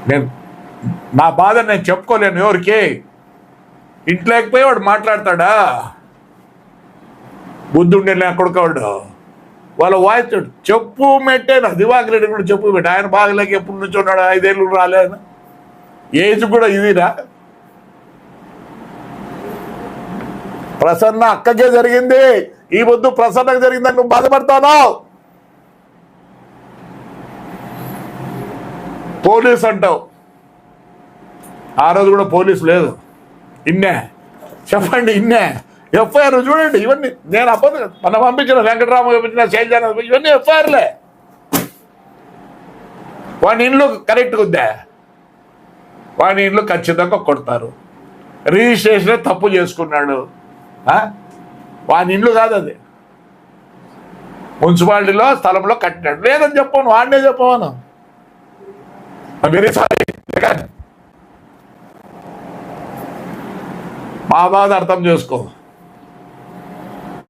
నేను నా బాధ నేను చెప్పుకోలేను ఎవరికి. ఇంట్లోకి పోయి వాడు మాట్లాడతాడా? బుద్ధుండే కొడుకోవాడు వాళ్ళ వాయిస్ చెప్పు మెట్టేనా. దివాకర్ రెడ్డి కూడా చెప్పు మెట్ట. ఆయన బాగలేక ఎప్పుడు నుంచి ఉన్నాడు, 5 ఏళ్ళు రాలేదు. ఏజ్ కూడా ఇదిరా. ప్రసన్న అక్కకే జరిగింది, ఈ పొద్దు ప్రసన్నకు జరిగిందని నువ్వు బాధపడతావు. పోలీస్ అంటావు, ఆ రోజు కూడా పోలీసు లేదు. ఇన్నే చెప్పండి, ఇన్నే ఎఫ్ఐఆర్ చూడండి. ఇవన్నీ నేను అప్పటి మన పంపించిన వెంకటరామ పంపించిన శైలజాన ఇవన్నీ ఎఫ్ఐఆర్లే. వాని ఇండ్లు కరెక్ట్గా ఉందా? వాని ఇండ్లు ఖచ్చితంగా కొడతారు. రిజిస్ట్రేషన్ తప్పు చేసుకున్నాడు, వాని ఇండ్లు కాదు అది, మున్సిపాలిటీలో స్థలంలో కట్టినాడు. లేదని చెప్పాను, వాడినే చెప్పాను. Very sorry. మా బాధ అర్థం చేసుకో.